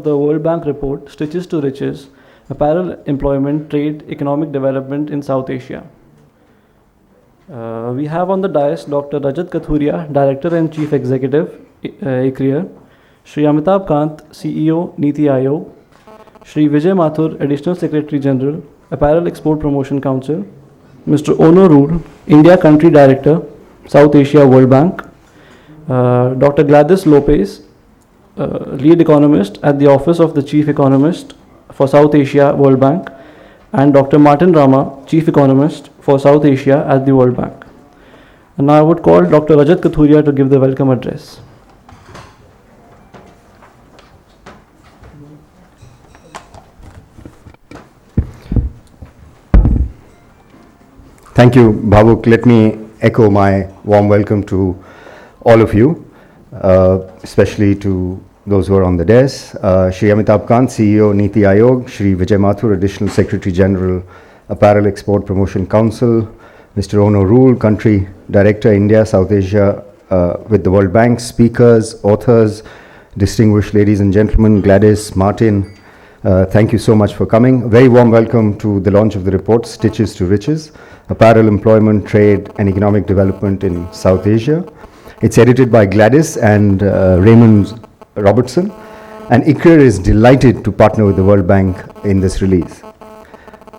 The World Bank report, Stitches to Riches, Apparel, Employment, Trade, Economic Development in South Asia. We have on the dais Dr. Rajat Kathuria, Director and Chief Executive, ICRIER, Shri Amitabh Kant, CEO, Niti Aayog, Shri Vijay Mathur, Additional Secretary General, Apparel Export Promotion Council, Mr. Ono Rood, India Country Director, South Asia World Bank, Dr. Gladys Lopez, Lead Economist at the Office of the Chief Economist for South Asia World Bank, and Dr. Martin Rama, Chief Economist for South Asia at the World Bank. And now I would call Dr. Rajat Kathuria to give the welcome address. Thank you, Bhavuk. Let me echo my warm welcome to all of you, especially to those who are on the dais. Shri Amitabh Kant, CEO, Niti Aayog, Shri Vijay Mathur, Additional Secretary General, Apparel Export Promotion Council, Mr. Ono Rule, Country Director, India, South Asia with the World Bank, speakers, authors, distinguished ladies and gentlemen, Gladys, Martin, thank you so much for coming. A very warm welcome to the launch of the report, Stitches to Riches, Apparel, Employment, Trade and Economic Development in South Asia. It's edited by Gladys and Raymond Robertson, and ICRIER is delighted to partner with the World Bank in this release.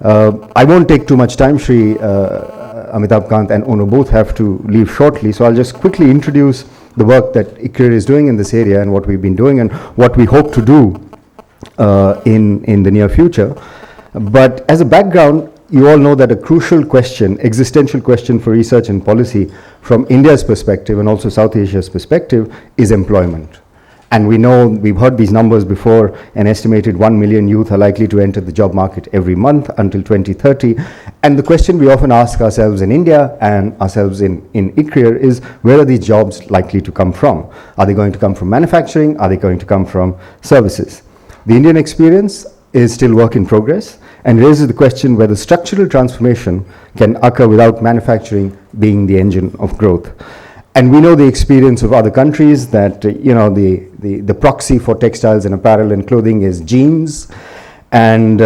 I won't take too much time. Shri Amitabh Kant and Ono both have to leave shortly, so I'll just quickly introduce the work that ICRIER is doing in this area and what we've been doing and what we hope to do in the near future. But as a background, you all know that a crucial question, existential question for research and policy from India's perspective and also South Asia's perspective is employment. And we know, we've heard these numbers before, an estimated 1 million youth are likely to enter the job market every month until 2030. And the question we often ask ourselves in India and ourselves in ICRIER is, where are these jobs likely to come from? Are they going to come from manufacturing? Are they going to come from services? The Indian experience is still work in progress and raises the question whether structural transformation can occur without manufacturing being the engine of growth. And we know the experience of other countries that, the proxy for textiles and apparel and clothing is jeans. And,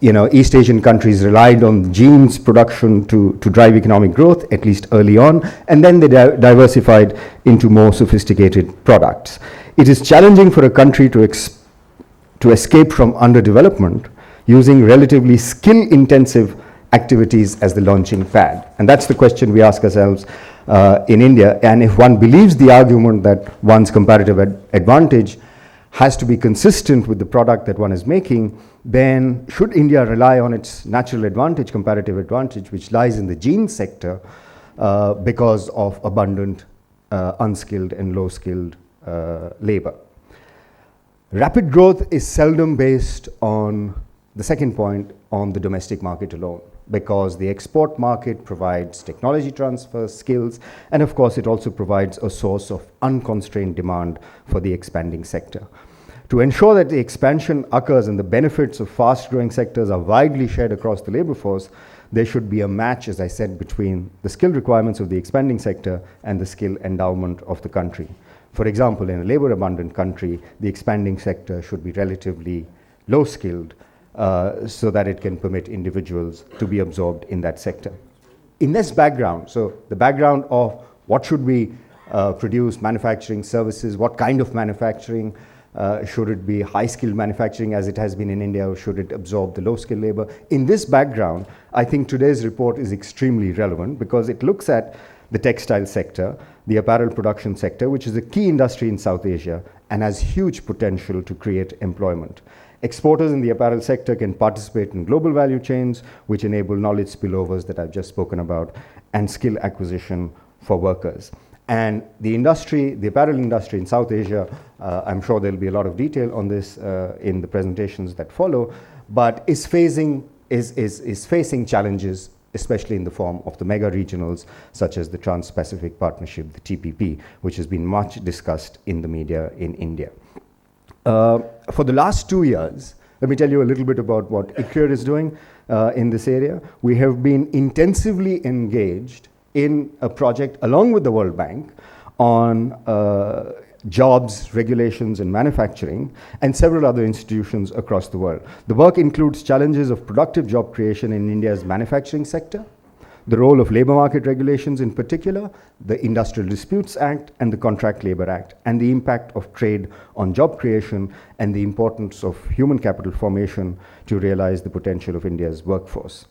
East Asian countries relied on jeans production to drive economic growth, at least early on. And then they diversified into more sophisticated products. It is challenging for a country to escape from underdevelopment using relatively skill-intensive activities as the launching pad. And that's the question we ask ourselves in India. And if one believes the argument that one's comparative advantage has to be consistent with the product that one is making, then should India rely on its natural advantage, comparative advantage, which lies in the jeans sector because of abundant unskilled and low-skilled labor. Rapid growth is seldom based on, the second point, on the domestic market alone, because the export market provides technology transfer, skills, and of course it also provides a source of unconstrained demand for the expanding sector. To ensure that the expansion occurs and the benefits of fast-growing sectors are widely shared across the labor force, there should be a match, as I said, between the skill requirements of the expanding sector and the skill endowment of the country. For example, in a labor-abundant country, the expanding sector should be relatively low-skilled so that it can permit individuals to be absorbed in that sector. In this background, so the background of what should we produce, manufacturing, services, what kind of manufacturing, should it be high-skilled manufacturing as it has been in India, or should it absorb the low-skilled labor? In this background, I think today's report is extremely relevant because it looks at the textile sector, the apparel production sector, which is a key industry in South Asia and has huge potential to create employment. Exporters in the apparel sector can participate in global value chains, which enable knowledge spillovers that I've just spoken about, and skill acquisition for workers. And the industry, the apparel industry in South Asia, I'm sure there'll be a lot of detail on this in the presentations that follow, but is facing challenges, especially in the form of the mega regionals, such as the Trans-Pacific Partnership, the TPP, which has been much discussed in the media in India. For the last 2 years, let me tell you a little bit about what ICRIER is doing in this area. We have been intensively engaged in a project along with the World Bank on jobs, regulations, and manufacturing, and several other institutions across the world. The work includes challenges of productive job creation in India's manufacturing sector, the role of labor market regulations in particular, the Industrial Disputes Act and the Contract Labor Act, and the impact of trade on job creation and the importance of human capital formation to realize the potential of India's workforce.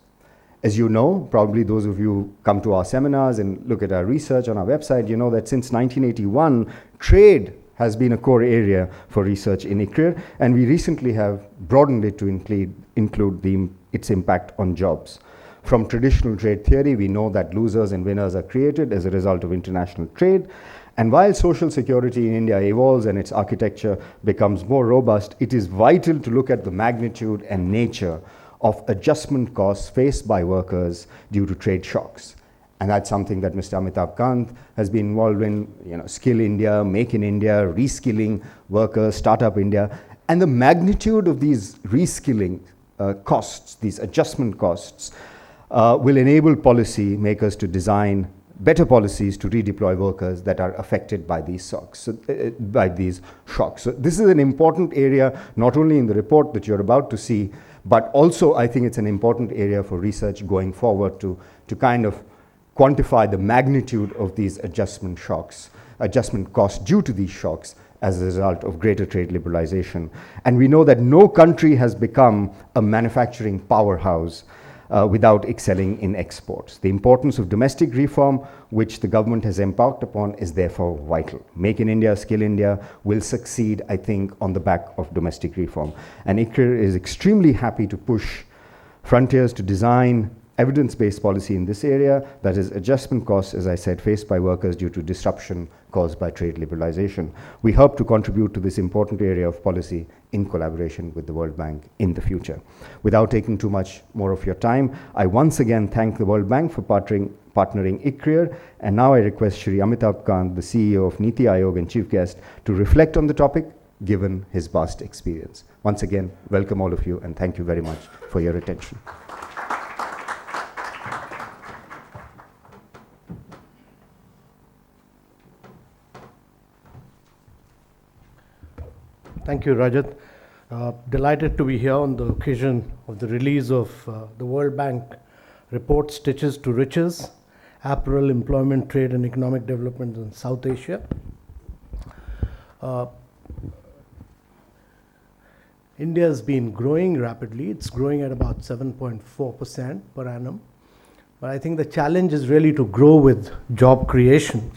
As you know, probably those of you who come to our seminars and look at our research on our website, you know that since 1981, trade has been a core area for research in ICRIER, and we recently have broadened it to include its impact on jobs. From traditional trade theory, we know that losers and winners are created as a result of international trade. And while social security in India evolves and its architecture becomes more robust, it is vital to look at the magnitude and nature of adjustment costs faced by workers due to trade shocks. And that's something that Mr. Amitabh Kant has been involved in, Skill India, Make in India, reskilling workers, Startup India. And the magnitude of these reskilling costs, these adjustment costs, will enable policy makers to design better policies to redeploy workers that are affected by these shocks. So this is an important area, not only in the report that you're about to see, but also I think it's an important area for research going forward to kind of quantify the magnitude of these adjustment costs due to these shocks as a result of greater trade liberalization. And we know that no country has become a manufacturing powerhouse without excelling in exports. The importance of domestic reform, which the government has embarked upon, is therefore vital. Make in India, Skill India will succeed, I think, on the back of domestic reform. And ICRIER is extremely happy to push frontiers to design evidence-based policy in this area, that is adjustment costs, as I said, faced by workers due to disruption caused by trade liberalization. We hope to contribute to this important area of policy in collaboration with the World Bank in the future. Without taking too much more of your time, I once again thank the World Bank for partnering ICRIER, and now I request Shri Amitabh Kant, the CEO of Niti Aayog and Chief Guest, to reflect on the topic given his vast experience. Once again, welcome all of you, and thank you very much for your attention. Thank you, Rajat. Delighted to be here on the occasion of the release of the World Bank report, Stitches to Riches, Apparel, Employment, Trade and Economic Development in South Asia. India has been growing rapidly. It's growing at about 7.4% per annum. But I think the challenge is really to grow with job creation.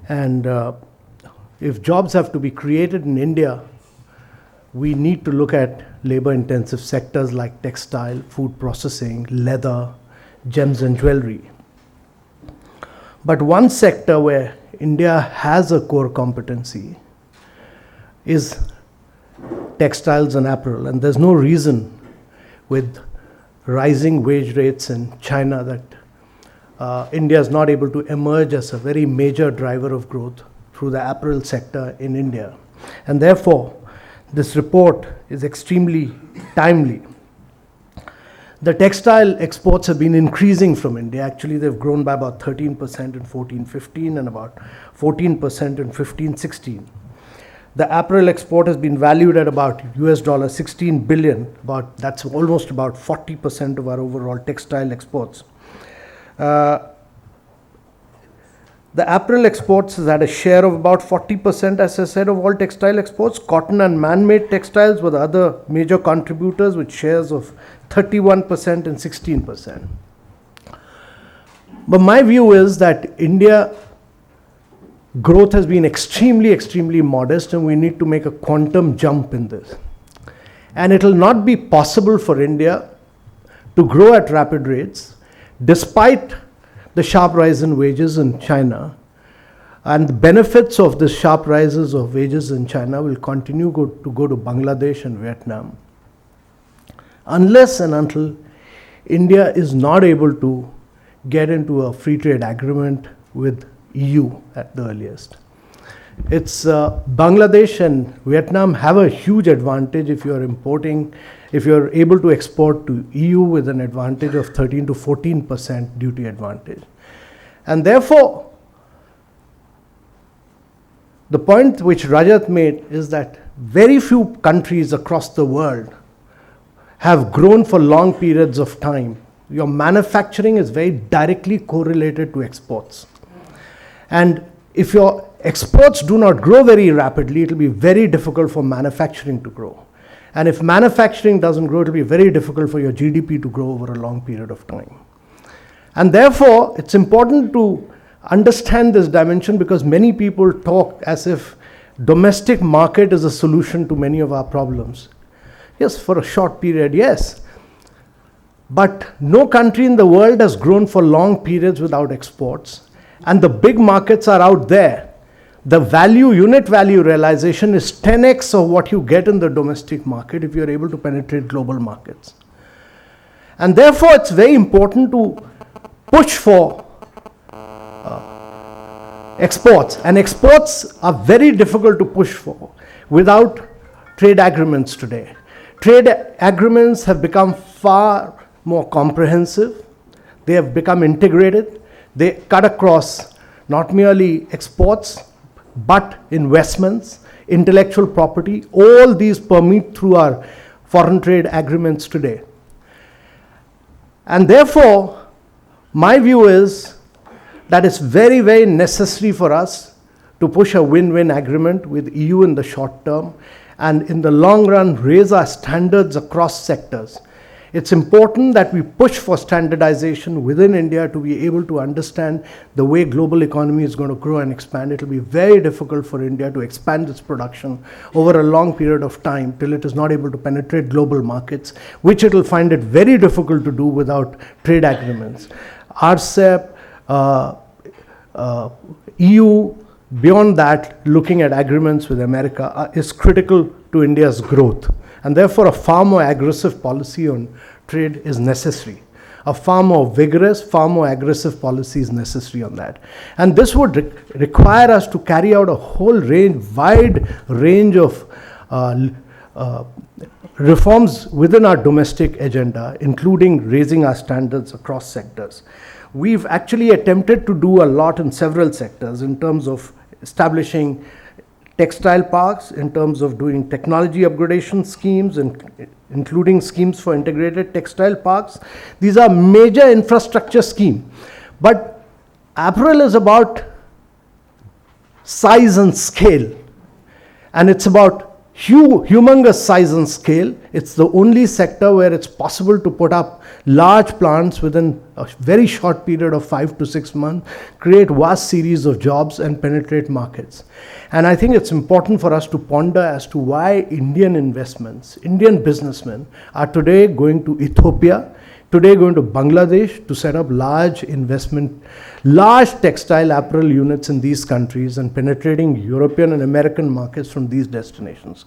And if jobs have to be created in India, we need to look at labor-intensive sectors like textile, food processing, leather, gems and jewelry. But one sector where India has a core competency is textiles and apparel. And there's no reason with rising wage rates in China that India is not able to emerge as a very major driver of growth through the apparel sector in India. And therefore, this report is extremely timely. The textile exports have been increasing from India. Actually, they've grown by about 13% in 14-15 and about 14% in 15-16. The apparel export has been valued at about $16 billion. That's almost about 40% of our overall textile exports. The apparel exports has had a share of about 40%, as I said, of all textile exports. Cotton and man-made textiles were the other major contributors with shares of 31% and 16%. But my view is that India growth has been extremely modest, and we need to make a quantum jump in this. And it will not be possible for India to grow at rapid rates despite the sharp rise in wages in China, and the benefits of the sharp rises of wages in China will continue to go to Bangladesh and Vietnam, unless and until India is not able to get into a free trade agreement with EU at the earliest. It's Bangladesh and Vietnam have a huge advantage if you're able to export to EU with an advantage of 13 to 14% duty advantage. And therefore, the point which Rajat made is that very few countries across the world have grown for long periods of time. Your manufacturing is very directly correlated to exports. And if your exports do not grow very rapidly, it will be very difficult for manufacturing to grow. And if manufacturing doesn't grow, it will be very difficult for your GDP to grow over a long period of time. And therefore, it's important to understand this dimension, because many people talk as if domestic market is a solution to many of our problems. Yes, for a short period, yes. But no country in the world has grown for long periods without exports. And the big markets are out there. The value, unit value realization is 10x of what you get in the domestic market if you're able to penetrate global markets. And therefore, it's very important to push for exports. And exports are very difficult to push for without trade agreements today. Trade agreements have become far more comprehensive. They have become integrated. They cut across not merely exports, but investments, intellectual property. All these permeate through our foreign trade agreements today. And therefore, my view is that it's very, very necessary for us to push a win-win agreement with EU in the short term, and in the long run raise our standards across sectors. It's important that we push for standardization within India to be able to understand the way global economy is going to grow and expand. It will be very difficult for India to expand its production over a long period of time till it is not able to penetrate global markets, which it will find it very difficult to do without trade agreements. RCEP, EU, beyond that, looking at agreements with America is critical to India's growth. And therefore, a far more aggressive policy on trade is necessary. A far more vigorous, far more aggressive policy is necessary on that. And this would require us to carry out a whole wide range of reforms within our domestic agenda, including raising our standards across sectors. We've actually attempted to do a lot in several sectors in terms of establishing textile parks, in terms of doing technology upgradation schemes, including schemes for integrated textile parks. These are major infrastructure schemes. But apparel is about size and scale. And it's about humongous size and scale. It's the only sector where it's possible to put up large plants within a very short period of 5 to 6 months, create vast series of jobs and penetrate markets. And I think it's important for us to ponder as to why Indian investments, Indian businessmen are today going to Ethiopia, today going to Bangladesh to set up large textile apparel units in these countries and penetrating European and American markets from these destinations.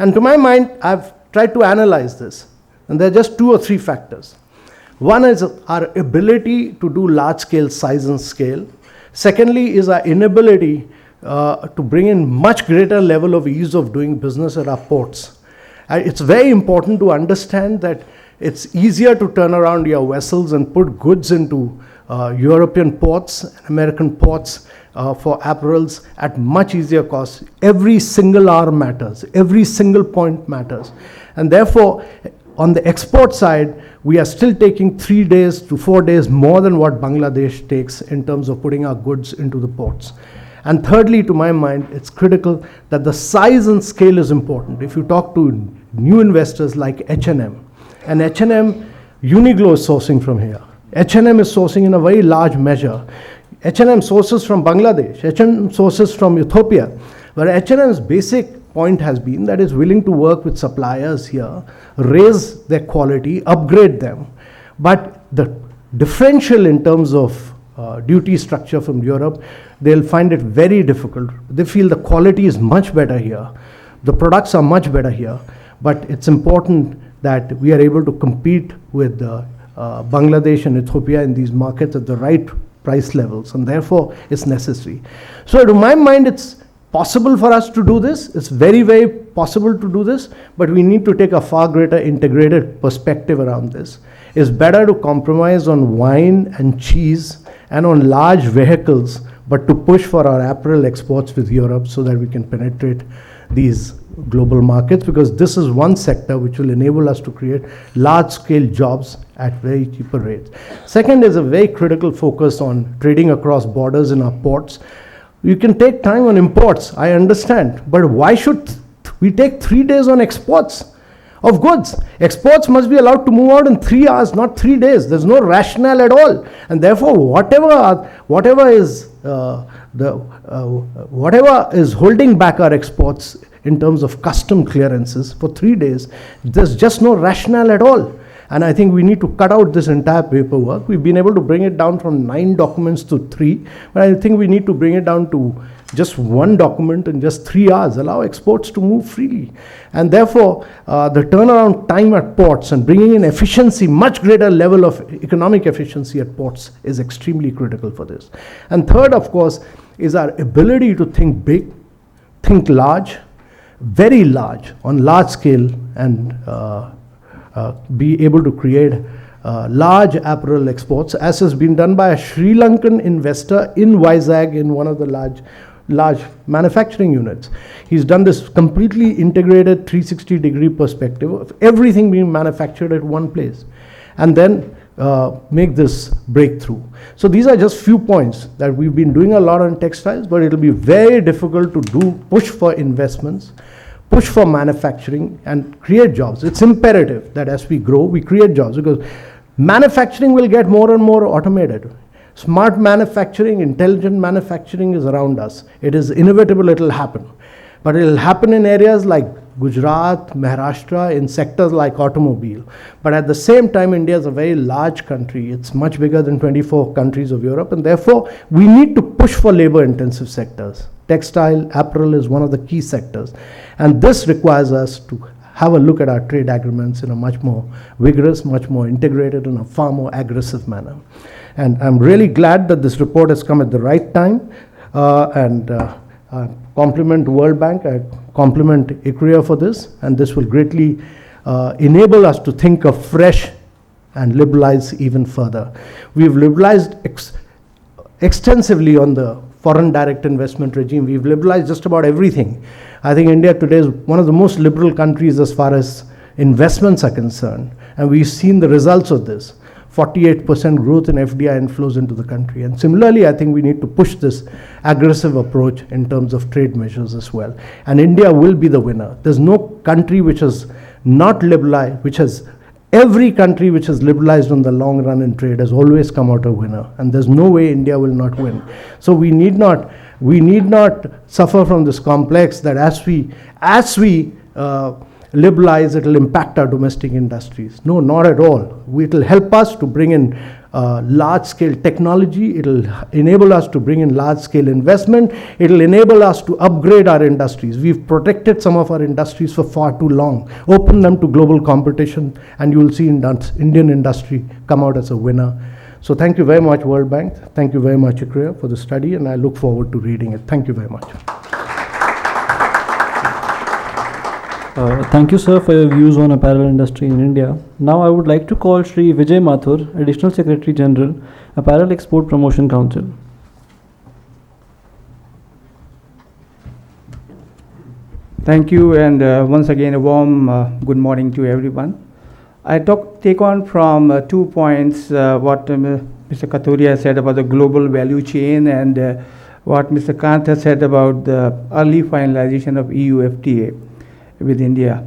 And to my mind, I've tried to analyze this, and there are just 2 or 3 factors. One is our ability to do large-scale size and scale. Secondly is our inability to bring in much greater level of ease of doing business at our ports. It's very important to understand that it's easier to turn around your vessels and put goods into European ports, American ports for apparels at much easier cost. Every single hour matters. Every single point matters. And therefore, on the export side, we are still taking 3 days to 4 days more than what Bangladesh takes in terms of putting our goods into the ports. And thirdly, to my mind, it's critical that the size and scale is important. If you talk to new investors like H&M, and H&M, Uniqlo is sourcing from here. H&M is sourcing in a very large measure. H&M sources from Bangladesh. H&M sources from Ethiopia. But H&M's basic point has been that it's willing to work with suppliers here, raise their quality, upgrade them. But the differential in terms of duty structure from Europe, they'll find it very difficult. They feel the quality is much better here. The products are much better here. But it's important that we are able to compete with Bangladesh and Ethiopia in these markets at the right price levels, and therefore it's necessary. So to my mind, it's possible for us to do this. It's very, very possible to do this, but we need to take a far greater integrated perspective around this. It's better to compromise on wine and cheese and on large vehicles but to push for our apparel exports with Europe so that we can penetrate these global markets, because this is one sector which will enable us to create large-scale jobs at very cheaper rates. Second is a very critical focus on trading across borders in our ports. You can take time on imports, I understand, but why should we take 3 days on exports of goods? Exports must be allowed to move out in 3 hours, not 3 days. There's no rationale at all, and therefore whatever is holding back our exports in terms of custom clearances for 3 days, there's just no rationale at all. And I think we need to cut out this entire paperwork. We've been able to bring it down from 9 documents to 3, but I think we need to bring it down to just 1 document in just 3 hours, allow exports to move freely. And therefore, the turnaround time at ports and bringing in efficiency, much greater level of economic efficiency at ports is extremely critical for this. And third, of course, is our ability to think big, think large, very large, on large scale, and be able to create large apparel exports, as has been done by a Sri Lankan investor in Vizag in one of the large manufacturing units. He's done this completely integrated 360-degree perspective of everything being manufactured at one place, and then make this breakthrough. So these are just few points that we've been doing a lot on textiles, but it'll be very difficult to push for investments, push for manufacturing, and create jobs. It's imperative that as we grow, we create jobs, because manufacturing will get more and more automated. Smart manufacturing, intelligent manufacturing is around us. It is inevitable, it will happen. But it will happen in areas like Gujarat, Maharashtra, in sectors like automobile. But at the same time, India is a very large country. It's much bigger than 24 countries of Europe, and therefore we need to push for labor-intensive sectors. Textile, apparel is one of the key sectors. And this requires us to have a look at our trade agreements in a much more vigorous, much more integrated, and a far more aggressive manner. And I'm really glad that this report has come at the right time. I compliment World Bank, I compliment ICRIER for this, and this will greatly enable us to think of fresh and liberalize even further. We've liberalized extensively on the foreign direct investment regime. We've liberalized just about everything. I think India today is one of the most liberal countries as far as investments are concerned, and we've seen the results of this. 48% growth in FDI inflows into the country. And similarly, I think we need to push this aggressive approach in terms of trade measures as well. And India will be the winner. There's no country which has not liberalized, every country which has liberalized on the long run in trade has always come out a winner. And there's no way India will not win. So we need not suffer from this complex that as we liberalize, it will impact our domestic industries. No, not at all. It will help us to bring in large-scale technology. It will enable us to bring in large-scale investment. It will enable us to upgrade our industries. We've protected some of our industries for far too long. Open them to global competition, and you will see Indian industry come out as a winner. So thank you very much, World Bank. Thank you very much, ICRIER, for the study, and I look forward to reading it. Thank you very much. Thank you, sir, for your views on apparel industry in India. Now I would like to call Shri Vijay Mathur, Additional Secretary General, Apparel Export Promotion Council. Thank you, and once again a warm good morning to everyone. I take on from 2 points what Mr. Kathuria said about the global value chain, and what Mr. Kant has said about the early finalization of EU FTA with India.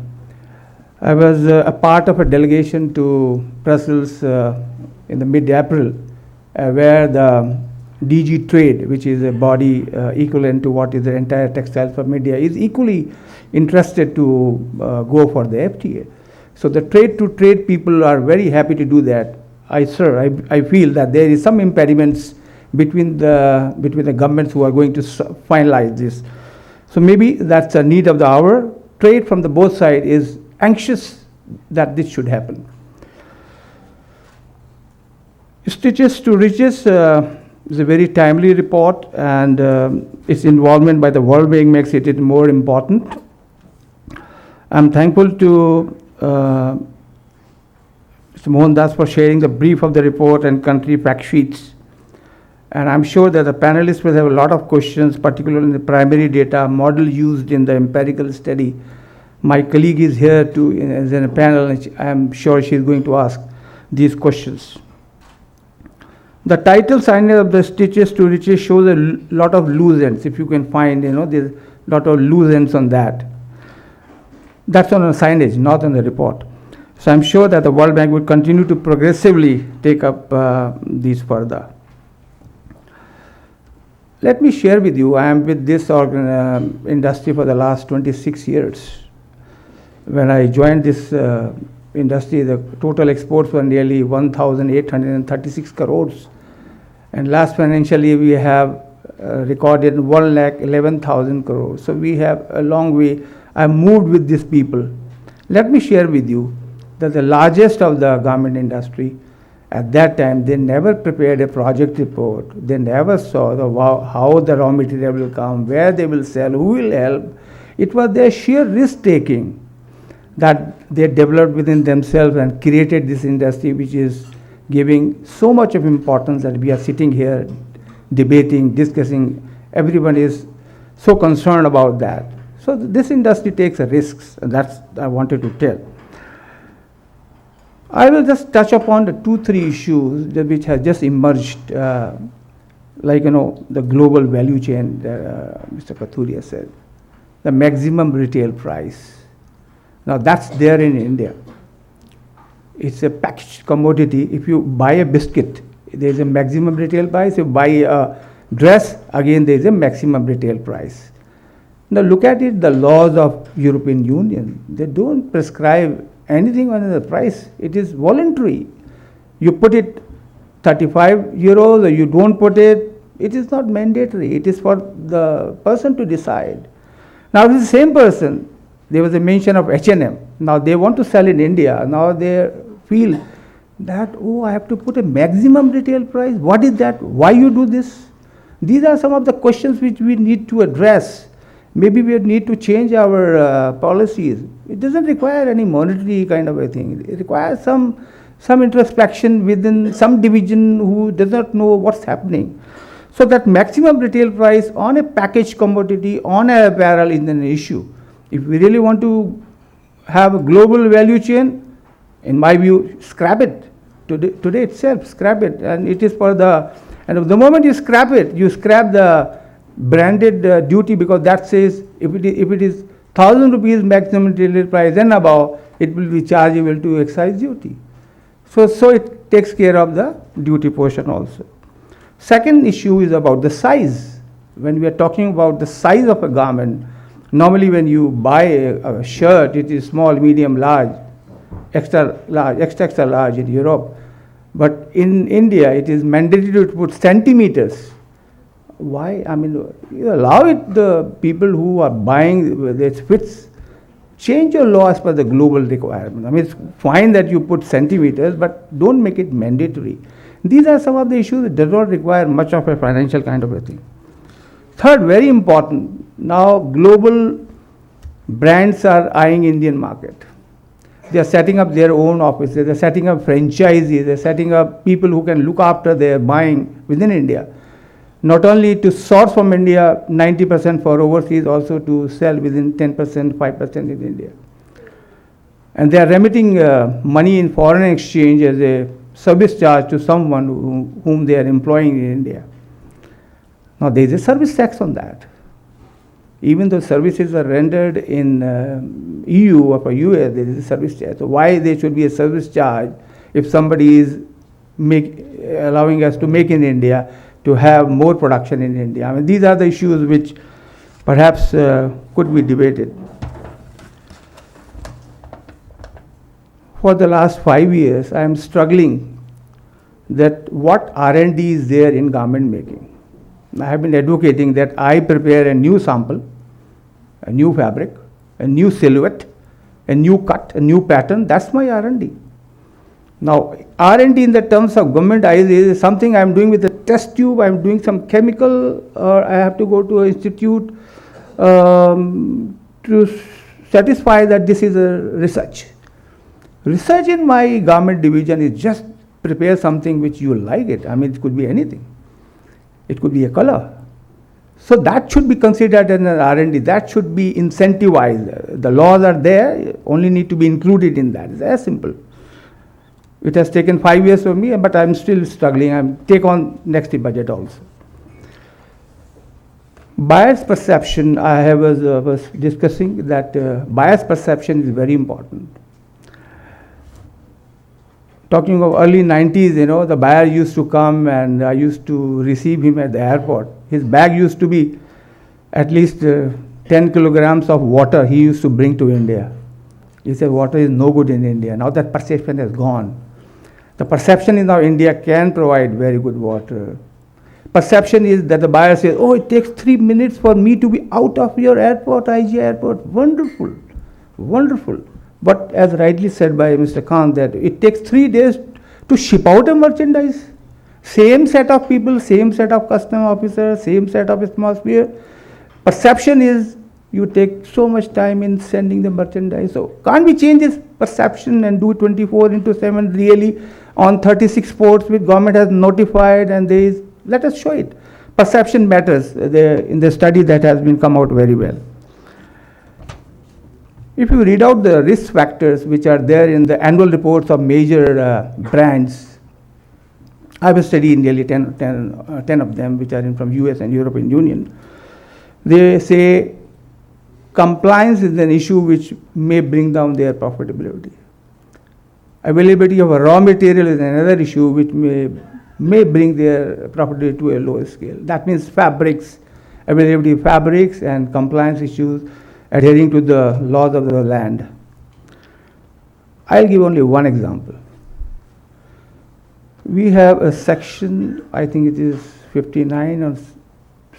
I was a part of a delegation to Brussels in the mid-April, where the DG Trade, which is a body equivalent to what is the entire textile from India, is equally interested to go for the FTA. So the trade-to-trade people are very happy to do that. I feel that there is some impediments between the governments who are going to finalize this. So maybe that's a need of the hour. Trade from the both sides is anxious that this should happen. Stitches to Riches is a very timely report, and its involvement by the World Bank makes it more important. I'm thankful to Mr. Mohan Das for sharing the brief of the report and country fact sheets. And I'm sure that the panelists will have a lot of questions, particularly in the primary data model used in the empirical study. My colleague is here as in a panel, and I'm sure she's going to ask these questions. The title signage of the Stitches to Riches shows a lot of loose ends. If you can find, there's a lot of loose ends on that. That's on the signage, not on the report. So I'm sure that the World Bank will continue to progressively take up these further. Let me share with you, I am with this industry for the last 26 years. When I joined this industry, the total exports were nearly 1,836 crores. And last financial year, we have recorded 1,11,000 crores. So we have a long way. I moved with these people. Let me share with you that the largest of the garment industry, at that time, they never prepared a project report. They never saw how the raw material will come, where they will sell, who will help. It was their sheer risk-taking that they developed within themselves and created this industry, which is giving so much of importance that we are sitting here debating, discussing. Everyone is so concerned about that. So this industry takes risks, and that's I wanted to tell. I will just touch upon the 2-3 issues which have just emerged, like the global value chain that Mr. Kathuria said, the maximum retail price. Now that's there in India. It's a packaged commodity. If you buy a biscuit, there is a maximum retail price. If you buy a dress, again there is a maximum retail price. Now look at it, the laws of European Union, they don't prescribe anything on the price. It is voluntary. You put it 35 euros or you don't put it, it is not mandatory. It is for the person to decide. Now this same person, there was a mention of H&M. Now they want to sell in India. Now they feel that, oh, I have to put a maximum retail price. What is that? Why you do this? These are some of the questions which we need to address. Maybe we need to change our policies. It doesn't require any monetary kind of a thing. It requires some introspection within some division who does not know what's happening. So that maximum retail price on a packaged commodity, on an apparel is an issue. If we really want to have a global value chain, in my view, scrap it. Today itself, scrap it. And it is for and the moment you scrap it, you scrap the branded duty, because that says if it is 1,000 rupees maximum retail price and above, it will be chargeable to excise duty. So it takes care of the duty portion also. Second issue is about the size. When we are talking about the size of a garment, normally when you buy a shirt, it is small, medium, large, extra large, extra large in Europe. But in India, it is mandatory to put centimeters. Why? I mean, you allow it, the people who are buying their fits, change your law as per the global requirement. I mean, it's fine that you put centimeters, but don't make it mandatory. These are some of the issues that do not require much of a financial kind of a thing. Third, very important, now global brands are eyeing Indian market. They are setting up their own offices, they are setting up franchises, they are setting up people who can look after their buying within India. Not only to source from India 90% for overseas, also to sell within 10%, 5% in India. And they are remitting money in foreign exchange as a service charge to someone whom they are employing in India. Now there is a service tax on that. Even though services are rendered in EU or for US, there is a service charge. So why there should be a service charge if somebody is allowing us to make in India, to have more production in India? I mean, these are the issues which perhaps could be debated. For the last 5 years, I am struggling that what R&D is there in garment making. I have been advocating that I prepare a new sample, a new fabric, a new silhouette, a new cut, a new pattern. That's my R&D. Now, R&D in the terms of government eyes is something I am doing with a test tube, I am doing some chemical, or I have to go to an institute to satisfy that this is a research. Research in my garment division is just prepare something which you like it. I mean, it could be anything. It could be a color. So that should be considered in an R&D. That should be incentivized. The laws are there, only need to be included in that. It's as simple. It has taken 5 years for me, but I'm still struggling. I'm take on next budget also. Bias perception, I was discussing that bias perception is very important. Talking of early 90s, the buyer used to come and I used to receive him at the airport. His bag used to be at least 10 kilograms of water he used to bring to India. He said water is no good in India. Now that perception has gone. The perception is now India can provide very good water. Perception is that the buyer says, oh, it takes 3 minutes for me to be out of your airport, IG airport. Wonderful, wonderful. But as rightly said by Mr. Khan, that it takes 3 days to ship out a merchandise. Same set of people, same set of custom officers, same set of atmosphere. Perception is you take so much time in sending the merchandise. So can't we change this perception and do 24/7 really on 36 ports which government has notified and there is, let us show it. Perception matters in the study that has been come out very well. If you read out the risk factors which are there in the annual reports of major brands, I have studied nearly 10 of them which are from US and European Union. They say compliance is an issue which may bring down their profitability. Availability of a raw material is another issue which may bring their profitability to a lower scale. That means fabrics, availability of fabrics and compliance issues, adhering to the laws of the land. I'll give only one example. We have a section, I think it is 59 or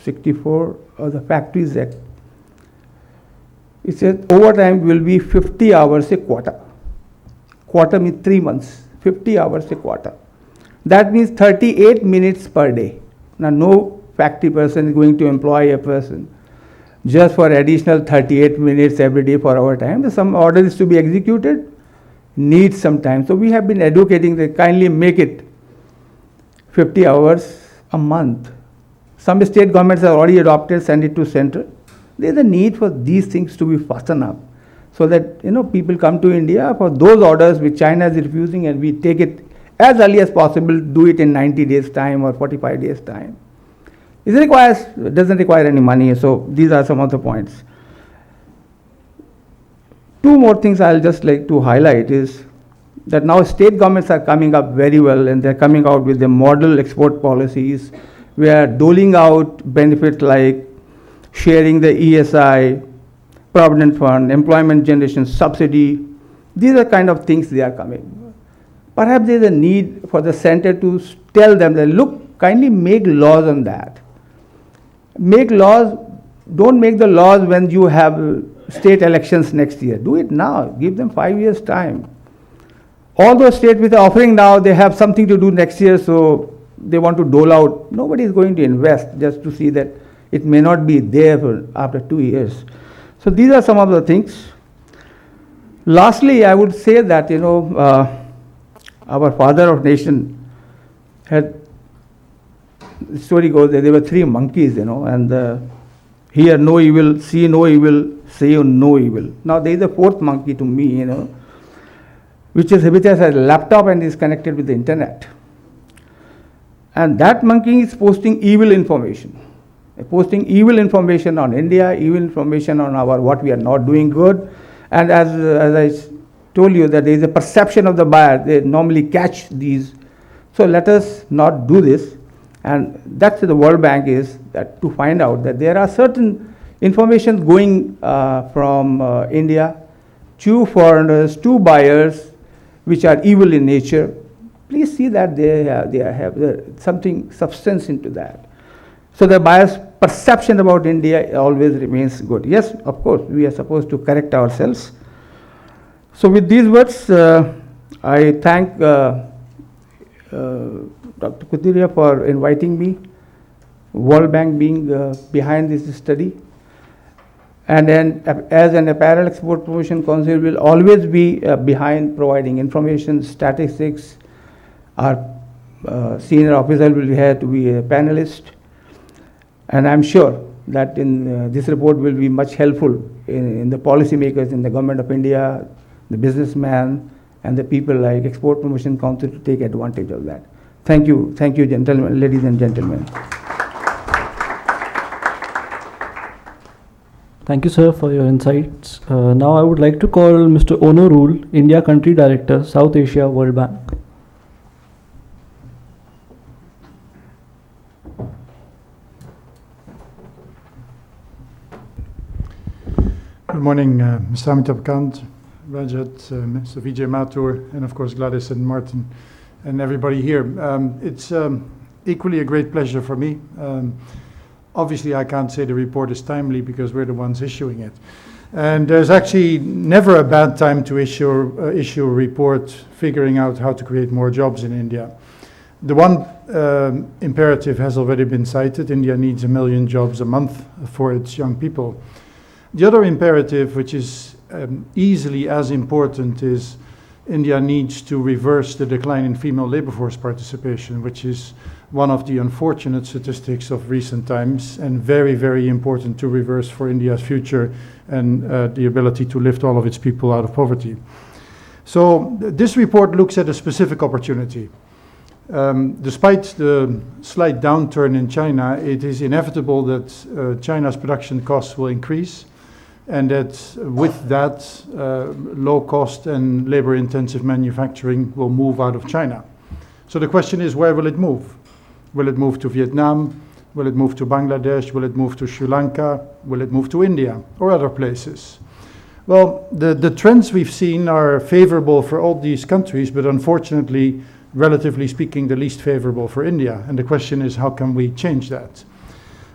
64 of the Factories Act. It says overtime will be 50 hours a quarter. Quarter means 3 months, 50 hours a quarter. That means 38 minutes per day. Now, no factory person is going to employ a person just for additional 38 minutes every day for overtime. Some orders to be executed needs some time. So we have been advocating that kindly make it 50 hours a month. Some state governments have already adopted, send it to center. There is a need for these things to be fastened up so that people come to India for those orders which China is refusing and we take it as early as possible, do it in 90 days time or 45 days time. It doesn't require any money, so these are some of the points. 2 more things I'll just like to highlight is that now state governments are coming up very well and they're coming out with the model export policies. We are doling out benefits like sharing the ESI, Provident Fund, employment generation subsidy. These are kind of things they are coming. Perhaps there is a need for the center to tell them that, look, kindly make laws on that. Make laws, don't make the laws when you have state elections next year. Do it now, give them 5 years time. All those states which are offering now, they have something to do next year, so they want to dole out. Nobody is going to invest just to see that it may not be there for after 2 years. So these are some of the things. Lastly, I would say that, our father of nation had, the story goes that there were 3 monkeys, and hear no evil, see no evil, say no evil. Now there is a 4th monkey to me, which has a laptop and is connected with the internet. And that monkey is posting evil information. Posting evil information on India, evil information on what we are not doing good. And as I told you that there is a perception of the buyer, they normally catch these. So let us not do this. And that's the World Bank is that to find out that there are certain information going from India to foreigners, to buyers, which are evil in nature. Please see that they have something substance into that. So the buyer's perception about India always remains good. Yes, of course, we are supposed to correct ourselves. So with these words, I thank Dr. Kathuria for inviting me, World Bank being behind this study. And then as an Apparel Export Promotion Council will always be behind providing information, statistics. Our senior officer will be here to be a panelist. And I'm sure that this report will be much helpful in the policymakers in the government of India, the businessmen, and the people like Export Promotion Council to take advantage of that. Thank you, gentlemen, ladies and gentlemen. Thank you, sir, for your insights. Now I would like to call Mr. Ono Rule, India Country Director, South Asia, World Bank. Good morning, Mr. Amitabh Kant, Rajat, Mr. Vijay Mathur, and of course Gladys and Martin, and everybody here. It's equally a great pleasure for me. Obviously, I can't say the report is timely because we're the ones issuing it. And there's actually never a bad time to issue a report figuring out how to create more jobs in India. The one imperative has already been cited. India needs 1 million jobs a month for its young people. The other imperative, which is easily as important, is India needs to reverse the decline in female labor force participation, which is one of the unfortunate statistics of recent times and very, very important to reverse for India's future and the ability to lift all of its people out of poverty. So this report looks at a specific opportunity. Despite the slight downturn in China, it is inevitable that China's production costs will increase, and that with that, low cost and labor intensive manufacturing will move out of China. So the question is, where will it move? Will it move to Vietnam? Will it move to Bangladesh? Will it move to Sri Lanka? Will it move to India or other places? Well, the trends we've seen are favorable for all these countries, but unfortunately, relatively speaking, the least favorable for India. And the question is, how can we change that?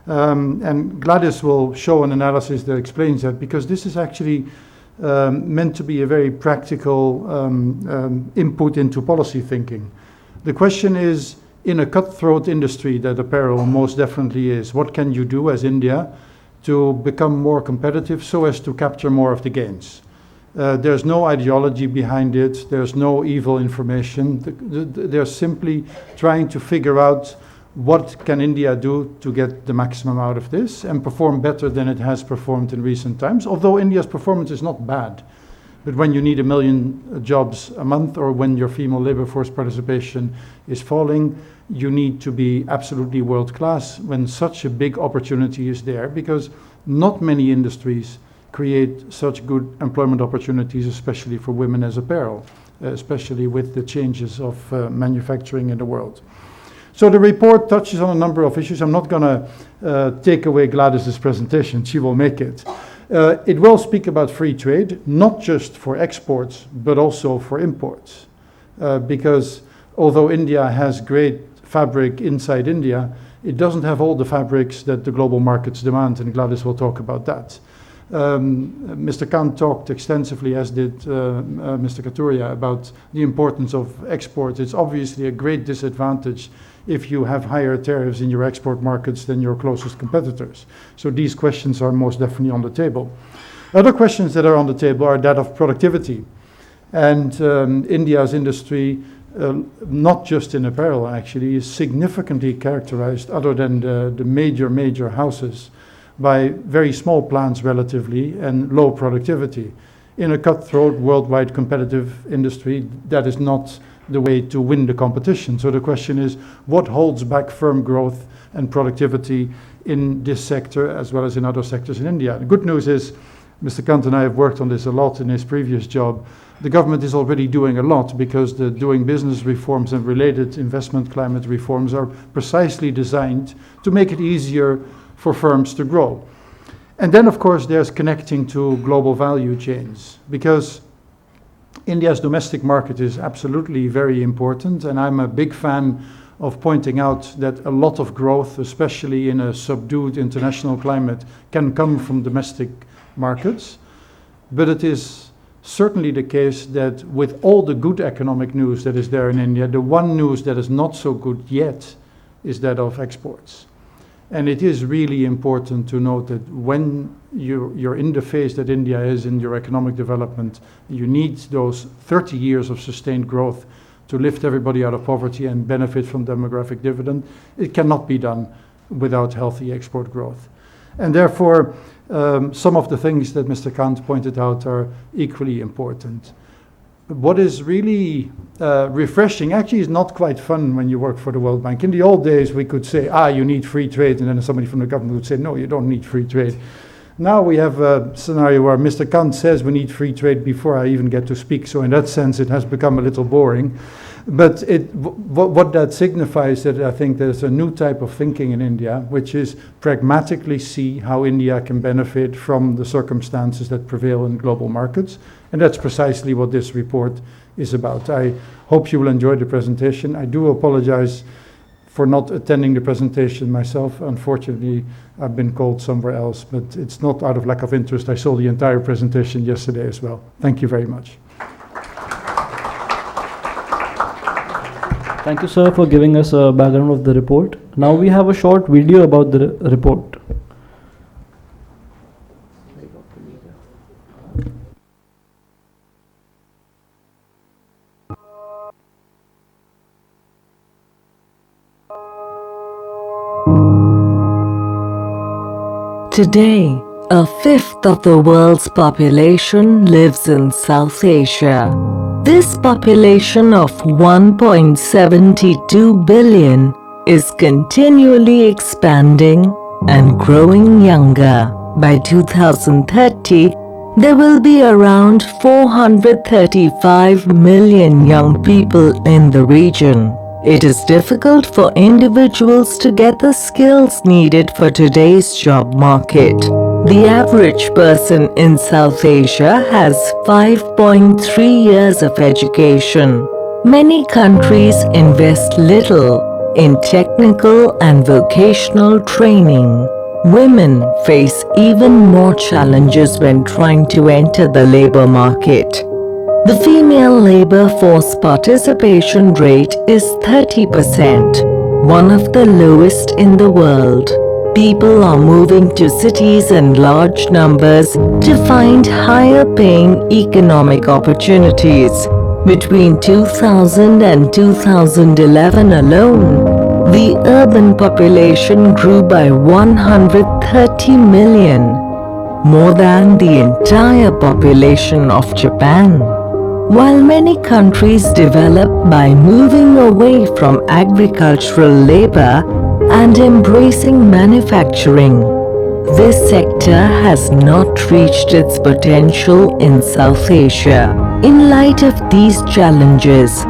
And Gladys will show an analysis that explains that, because this is actually meant to be a very practical input into policy thinking. The question is, in a cutthroat industry that apparel most definitely is, what can you do as India to become more competitive so as to capture more of the gains? There's no ideology behind it. There's no evil information. They're simply trying to figure out what can India do to get the maximum out of this and perform better than it has performed in recent times, although India's performance is not bad. But when you need 1 million jobs a month, or when your female labor force participation is falling, you need to be absolutely world class when such a big opportunity is there, because not many industries create such good employment opportunities, especially for women as apparel, especially with the changes of manufacturing in the world. So the report touches on a number of issues. I'm not going to take away Gladys's presentation. She will make it. It will speak about free trade, not just for exports, but also for imports. Because although India has great fabric inside India, it doesn't have all the fabrics that the global markets demand, and Gladys will talk about that. Mr. Kant talked extensively, as did Mr. Katuria, about the importance of exports. It's obviously a great disadvantage if you have higher tariffs in your export markets than your closest competitors. So these questions are most definitely on the table. Other questions that are on the table are that of productivity. And India's industry, not just in apparel actually, is significantly characterized, other than the major houses, by very small plants relatively and low productivity. In a cutthroat worldwide competitive industry, that is not the way to win the competition. So the question is, what holds back firm growth and productivity in this sector as well as in other sectors in India? The good news is, Mr. Kant and I have worked on this a lot in his previous job. The government is already doing a lot, because the doing business reforms and related investment climate reforms are precisely designed to make it easier for firms to grow. And then, of course, there's connecting to global value chains, because India's domestic market is absolutely very important, and I'm a big fan of pointing out that a lot of growth, especially in a subdued international climate, can come from domestic markets. But it is certainly the case that with all the good economic news that is there in India, the one news that is not so good yet is that of exports. And it is really important to note that when you're in the phase that India is in your economic development, you need those 30 years of sustained growth to lift everybody out of poverty and benefit from demographic dividend. It cannot be done without healthy export growth. And therefore, some of the things that Mr. Kant pointed out are equally important. What is really refreshing, actually is not quite fun when you work for the World Bank. In the old days, we could say, you need free trade, and then somebody from the government would say, no, you don't need free trade. Now we have a scenario where Mr. Kant says we need free trade before I even get to speak, so in that sense it has become a little boring. But what that signifies that I think there's a new type of thinking in India, which is pragmatically see how India can benefit from the circumstances that prevail in global markets. And that's precisely what this report is about. I hope you will enjoy the presentation. I do apologize for not attending the presentation myself. Unfortunately, I've been called somewhere else, but it's not out of lack of interest. I saw the entire presentation yesterday as well. Thank you very much. Thank you, sir, for giving us a background of the report. Now we have a short video about the report. Today, a fifth of the world's population lives in South Asia. This population of 1.72 billion is continually expanding and growing younger. By 2030, there will be around 435 million young people in the region. It is difficult for individuals to get the skills needed for today's job market. The average person in South Asia has 5.3 years of education. Many countries invest little in technical and vocational training. Women face even more challenges when trying to enter the labor market. The female labor force participation rate is 30%, one of the lowest in the world. People are moving to cities in large numbers to find higher paying economic opportunities. Between 2000 and 2011 alone, the urban population grew by 130 million, more than the entire population of Japan. While many countries develop by moving away from agricultural labor and embracing manufacturing, this sector has not reached its potential in South Asia. In light of these challenges,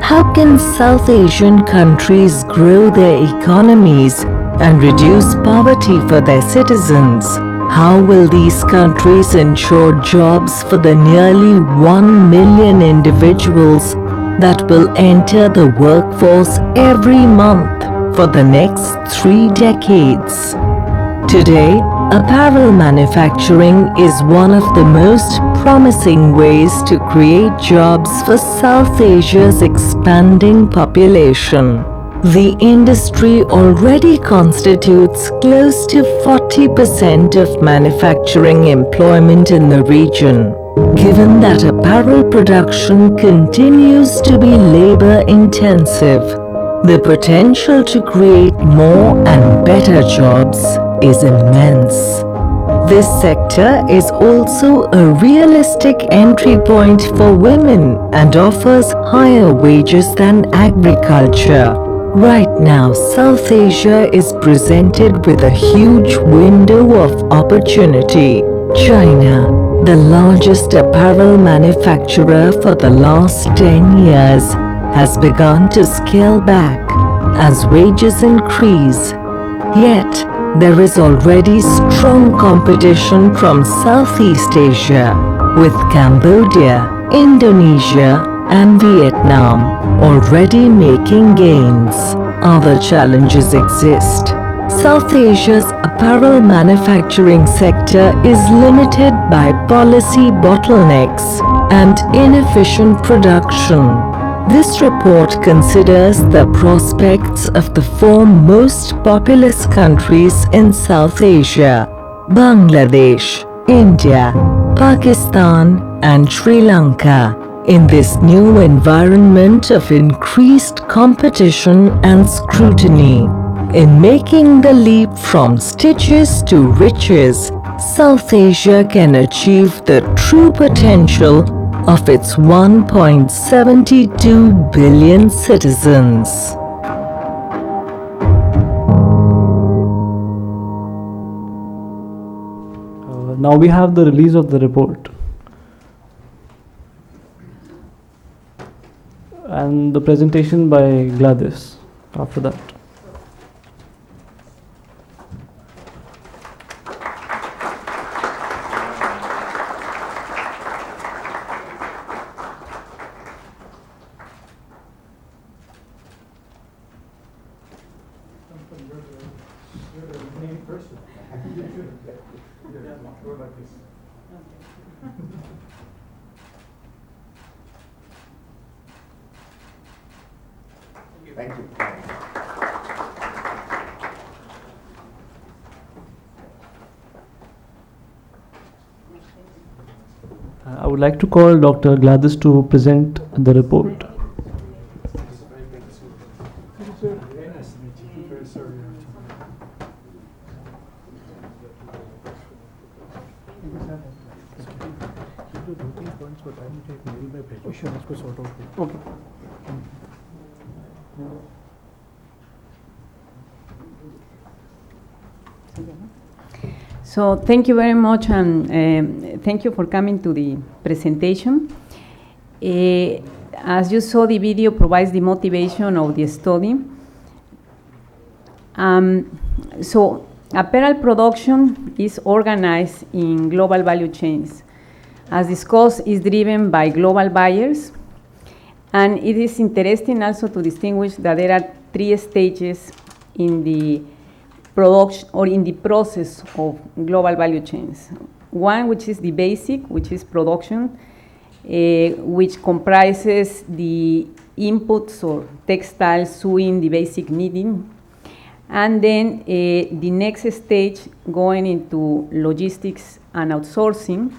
how can South Asian countries grow their economies and reduce poverty for their citizens? How will these countries ensure jobs for the nearly 1 million individuals that will enter the workforce every month for the next 3 decades? Today, apparel manufacturing is one of the most promising ways to create jobs for South Asia's expanding population. The industry already constitutes close to 40% of manufacturing employment in the region. Given that apparel production continues to be labor-intensive, the potential to create more and better jobs is immense. This sector is also a realistic entry point for women and offers higher wages than agriculture. Right now, South Asia is presented with a huge window of opportunity. China, the largest apparel manufacturer for the last 10 years, has begun to scale back as wages increase. Yet, there is already strong competition from Southeast Asia, with Cambodia, Indonesia, and Vietnam already making gains. Other challenges exist. South Asia's apparel manufacturing sector is limited by policy bottlenecks and inefficient production. This report considers the prospects of the 4 most populous countries in South Asia: Bangladesh, India, Pakistan, and Sri Lanka. In this new environment of increased competition and scrutiny, In making the leap from stitches to riches, South Asia can achieve the true potential of its 1.72 billion citizens. Now we have the release of the report and the presentation by Gladys after that. Thank you. I would like to call Dr. Gladys to present the report. Okay. So thank you very much, and thank you for coming to the presentation. As you saw, the video provides the motivation of the study. So apparel production is organized in global value chains. As discussed, is driven by global buyers, and it is interesting also to distinguish that there are 3 stages in the production or in the process of global value chains. One, which is the basic, which is production, which comprises the inputs or textiles, sewing, the basic knitting, and then the next stage going into logistics and outsourcing,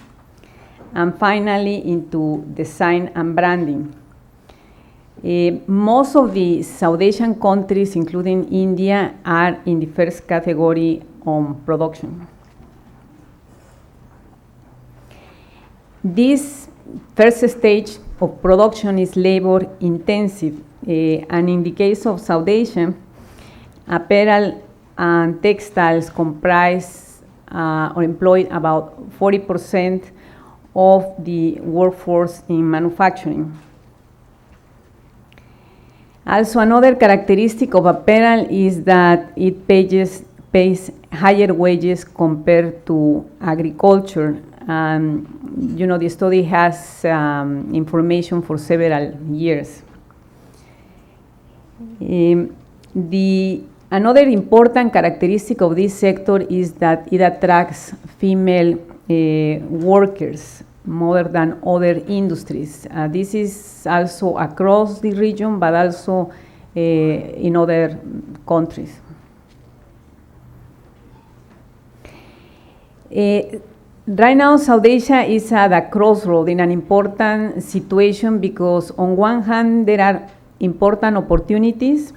and finally into design and branding. Most of the South Asian countries, including India, are in the first category on production. This first stage of production is labor intensive, and in the case of South Asia, apparel and textiles comprise or employ about 40% of the workforce in manufacturing. Also, another characteristic of apparel is that it pays higher wages compared to agriculture. And you know, the study has information for several years. Another important characteristic of this sector is that it attracts female workers more than other industries. This is also across the region, but also in other countries. Right now, South Asia is at a crossroad in an important situation because on one hand, there are important opportunities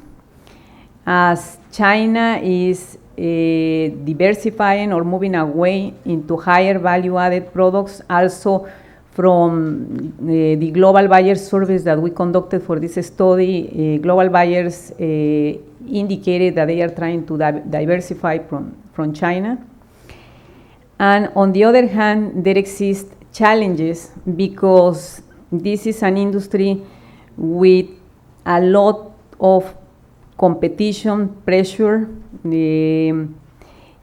as China is diversifying or moving away into higher value-added products. Also, from the global buyer surveys that we conducted for this study, global buyers indicated that they are trying to diversify from China. And on the other hand, there exist challenges because this is an industry with a lot of competition, pressure,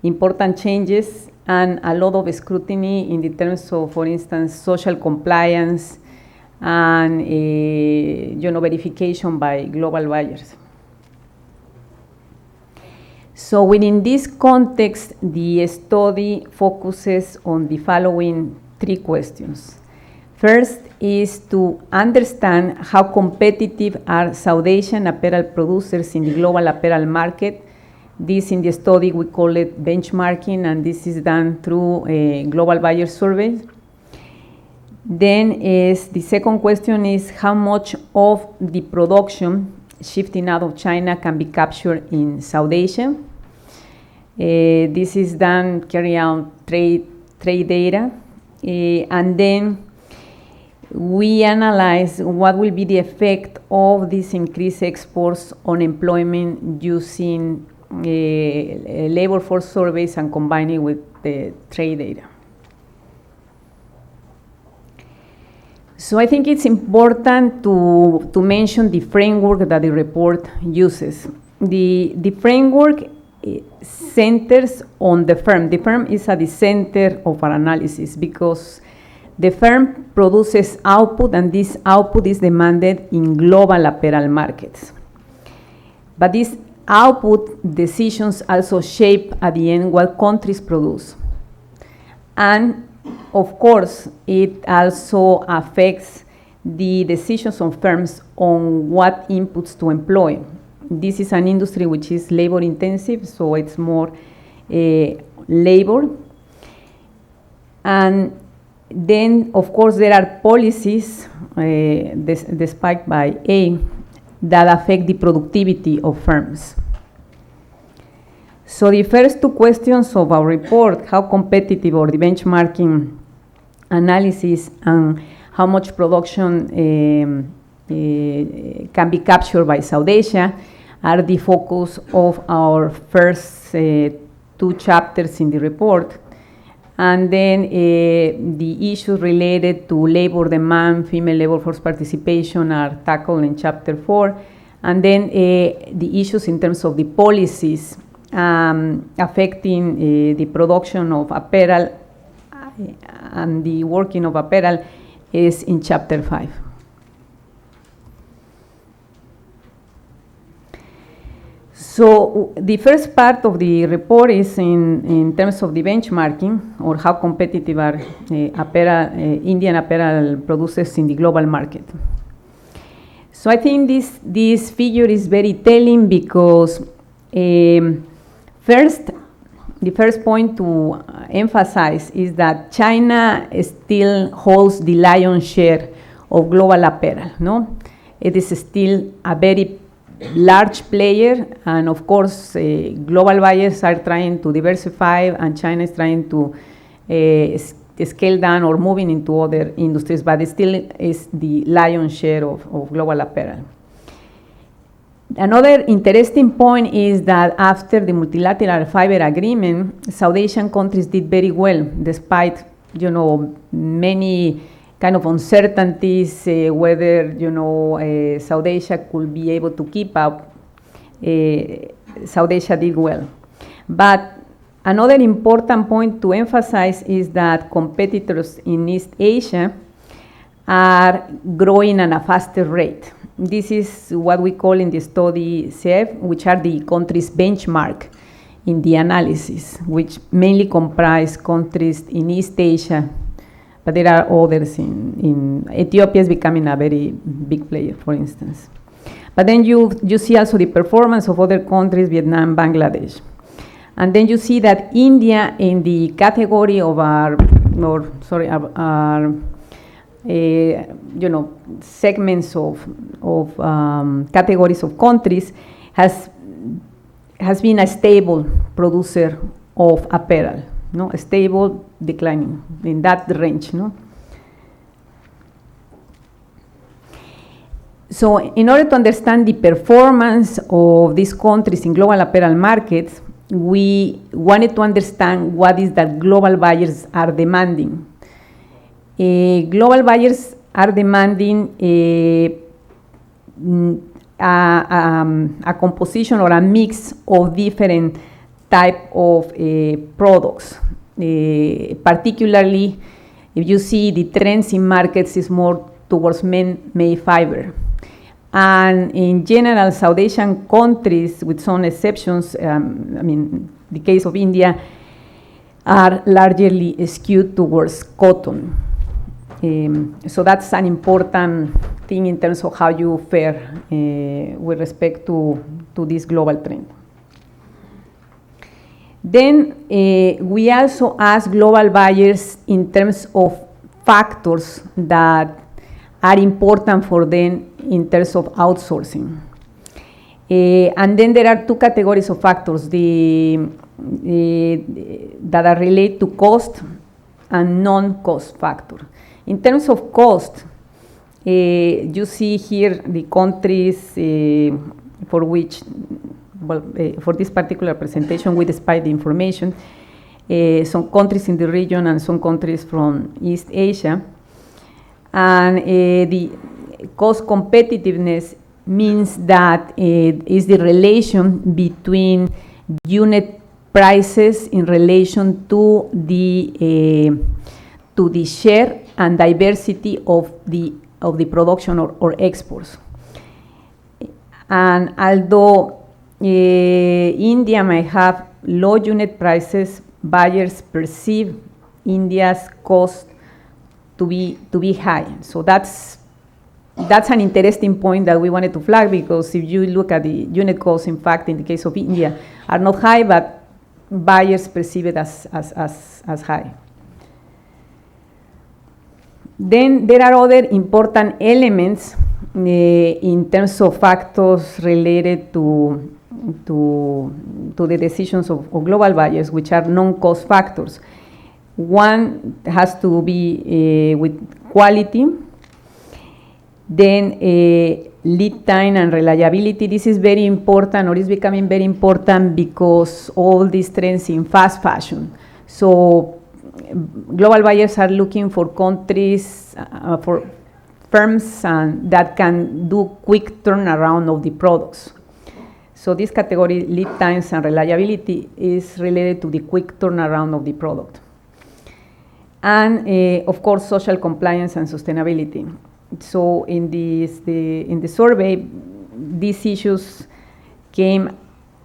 important changes, and a lot of scrutiny in the terms of, for instance, social compliance and verification by global buyers. So within this context, the study focuses on the following 3 questions. First is to understand how competitive are South Asian apparel producers in the global apparel market. This in the study we call it benchmarking, and this is done through a global buyer survey. Then the second question is how much of the production shifting out of China can be captured in South Asia. This is done carrying out trade data, and then we analyze what will be the effect of these increased exports on employment using labor force surveys and combining with the trade data. So I think it's important to mention the framework that the report uses. The framework centers on the firm. The firm is at the center of our analysis because the firm produces output, and this output is demanded in global apparel markets. But these output decisions also shape at the end what countries produce. And of course, it also affects the decisions of firms on what inputs to employ. This is an industry which is labor intensive, so it's more labor. And then, of course, there are policies, despite by A, that affect the productivity of firms. So the first two questions of our report, how competitive or the benchmarking analysis and how much production can be captured by South Asia, are the focus of our first two chapters in the report. And then the issues related to labor demand, female labor force participation are tackled in chapter 4. And then the issues in terms of the policies affecting the production of apparel and the working of apparel is in chapter 5. So the first part of the report is in terms of the benchmarking, or how competitive are Indian apparel producers in the global market. So I think this figure is very telling because the first point to emphasize is that China still holds the lion's share of global apparel. No? It is still a very large player, and of course global buyers are trying to diversify, and China is trying to scale down or moving into other industries, but it still is the lion's share of global apparel. Another interesting point is that after the multilateral fiber agreement, South Asian countries did very well, despite many kind of uncertainties, whether South Asia could be able to keep up. South Asia did well. But another important point to emphasize is that competitors in East Asia are growing at a faster rate. This is what we call in the study CF, which are the countries benchmark in the analysis, which mainly comprise countries in East Asia, but there are others in Ethiopia is becoming a very big player, for instance. But then you see also the performance of other countries, Vietnam, Bangladesh. And then you see that India in the category of segments of categories of countries has been a stable producer of apparel, a stable declining in that range. So in order to understand the performance of these countries in global apparel markets, we wanted to understand what is that global buyers are demanding. Global buyers are demanding a composition or a mix of different type of products. Particularly, if you see the trends in markets is more towards man-made fiber. And in general, South Asian countries, with some exceptions, the case of India, are largely skewed towards cotton. So that's an important thing in terms of how you fare with respect to this global trend. Then we also ask global buyers in terms of factors that are important for them in terms of outsourcing. And then there are two categories of factors that are related to cost and non-cost factor. In terms of cost, you see here the countries for which, well, for this particular presentation, we despite the information, some countries in the region and some countries from East Asia. And the cost competitiveness means that it is the relation between unit prices in relation to the share and diversity of the production or exports. And although India may have low unit prices, buyers perceive India's cost to be high. So that's an interesting point that we wanted to flag, because if you look at the unit costs, in fact, in the case of India, are not high, but buyers perceive it as high. Then there are other important elements in terms of factors related to the decisions of global buyers, which are non-cost factors. One has to be with quality, then lead time and reliability. This is very important, or is becoming very important, because all these trends in fast fashion. So global buyers are looking for countries, for firms that can do quick turnaround of the products. So this category, lead times and reliability, is related to the quick turnaround of the product. And of course, social compliance and sustainability. So in the survey, these issues came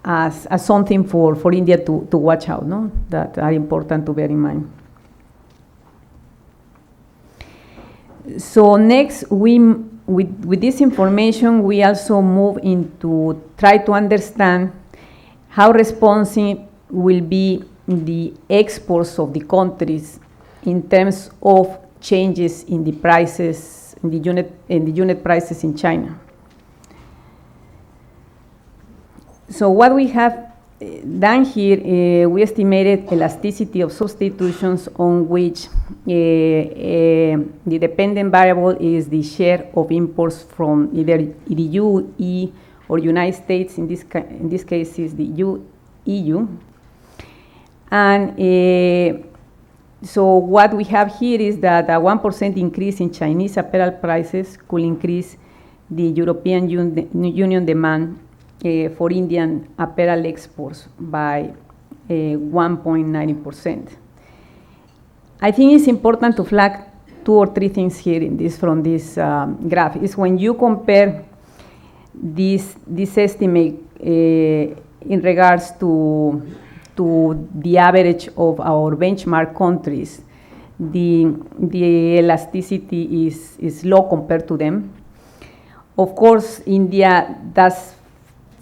as something for India to watch out, no? That are important to bear in mind. So next, with this information, we also move into try to understand how responsive will be the exports of the countries in terms of changes in the prices, in the unit prices in China. So what we have done here, we estimated elasticity of substitutions, on which the dependent variable is the share of imports from either the UE or United States. In this case, is the EU. And so what we have here is that a 1% increase in Chinese apparel prices could increase the European Union demand for Indian apparel exports by 1.90%. I think it's important to flag 2 or 3 things here from this graph. Is when you compare this estimate in regards to the average of our benchmark countries, the elasticity is low compared to them. Of course, India does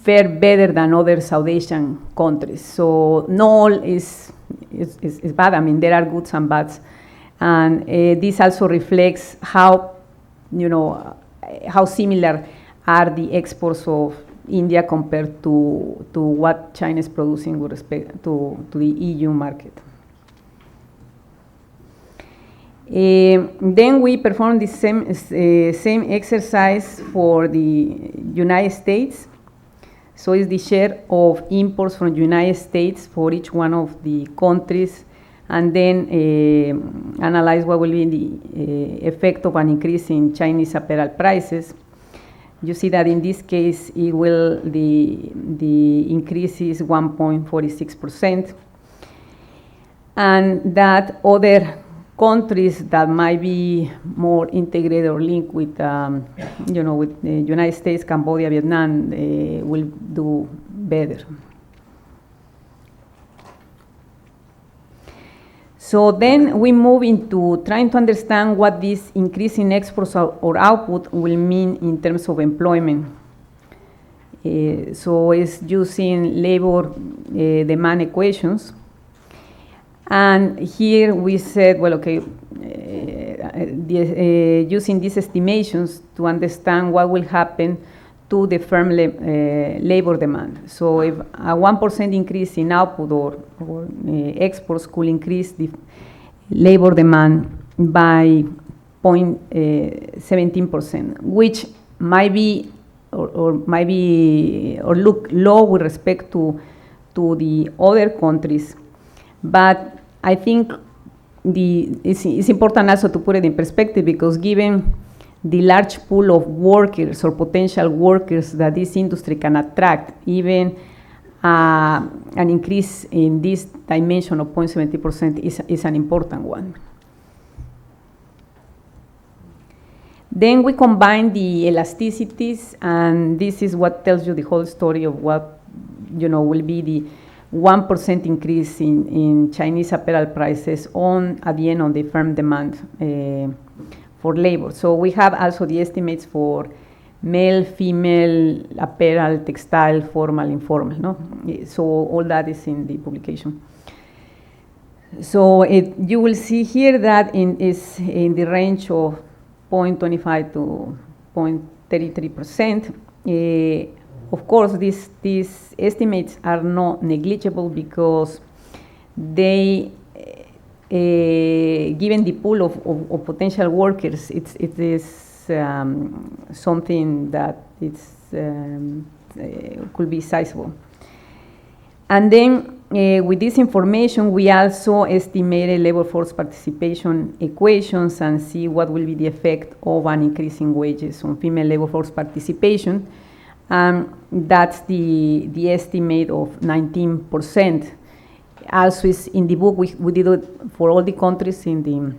fare better than other South Asian countries. So no all is bad. I mean, there are goods and bads, and this also reflects how similar are the exports of India compared to what China is producing with respect to the EU market. Then we performed the same exercise for the United States. So it's the share of imports from the United States for each one of the countries, and then analyze what will be the effect of an increase in Chinese apparel prices. You see that in this case, the increase is 1.46%, and that other countries that might be more integrated or linked with, with the United States, Cambodia, Vietnam, will do better. So then we move into trying to understand what this increase in exports or output will mean in terms of employment. So it's using labor demand equations. And here we said, well, okay, using these estimations to understand what will happen to the firm labor demand. So if a 1% increase in output or exports could increase the labor demand by 17%, which might be or look low with respect to the other countries, but I think it's important also to put it in perspective, because given the large pool of workers or potential workers that this industry can attract, even an increase in this dimension of 0.70% is an important one. Then we combine the elasticities, and this is what tells you the whole story of what will be the 1% increase in Chinese apparel prices at the end of the firm demand for labor. So we have also the estimates for male, female, apparel, textile, formal, informal. No? So all that is in the publication. So you will see here that is in the range of 0.25 to 0.33%. Of course, these estimates are not negligible, because they, given the pool of potential workers, it is something that could be sizable. And then with this information, we also estimated labor force participation equations and see what will be the effect of an increase in wages on female labor force participation. That's the estimate of 19%. Also is in the book, we did it for all the countries in the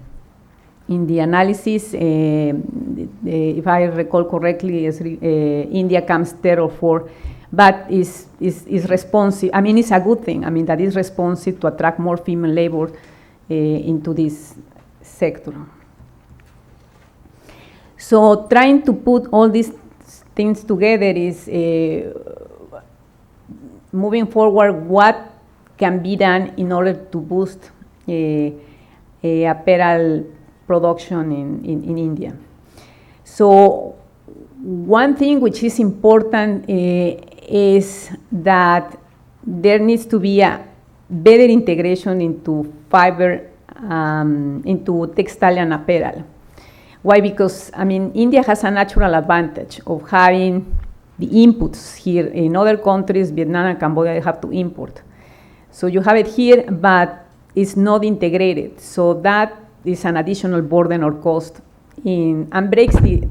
analysis. If I recall correctly, India comes third or fourth, but is responsive. I mean, it's a good thing. I mean, that is responsive to attract more female labor into this sector. So trying to put all these things together is moving forward, what can be done in order to boost apparel production in India. So one thing which is important is that there needs to be a better integration into fiber, into textile and apparel. Why? Because, I mean, India has a natural advantage of having the inputs here. In other countries, Vietnam and Cambodia, they have to import. So you have it here, but it's not integrated. So that is an additional burden or cost and breaks the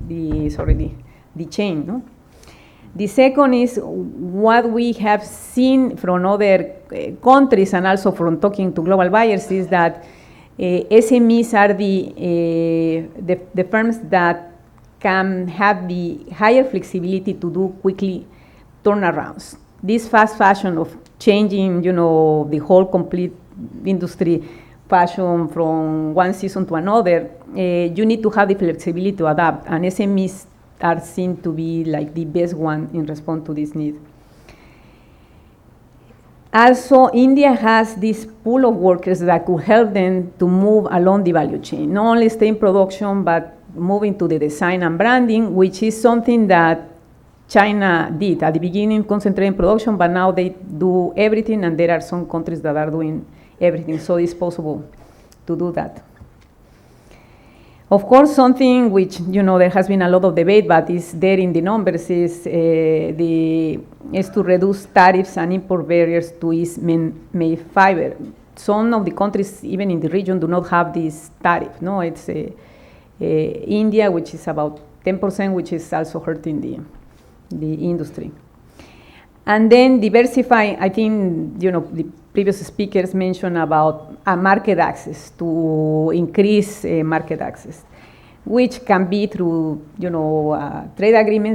chain. No? The second is what we have seen from other countries and also from talking to global buyers is that SMEs are the firms that can have the higher flexibility to do quickly turnarounds. This fast fashion of changing, the whole complete industry fashion from one season to another, you need to have the flexibility to adapt, and SMEs are seen to be like the best one in response to this need. Also, India has this pool of workers that could help them to move along the value chain, not only stay in production, but move into the design and branding, which is something that China did. At the beginning, concentrating production, but now they do everything, and there are some countries that are doing everything, so it's possible to do that. Of course, something which, there has been a lot of debate, but is there in the numbers, is to reduce tariffs and import barriers to ease made fiber. Some of the countries, even in the region, do not have this tariff. No, it's India, which is about 10%, which is also hurting the industry. And then diversify, I think, the previous speakers mentioned about market access, to increase market access, which can be through, trade agreements.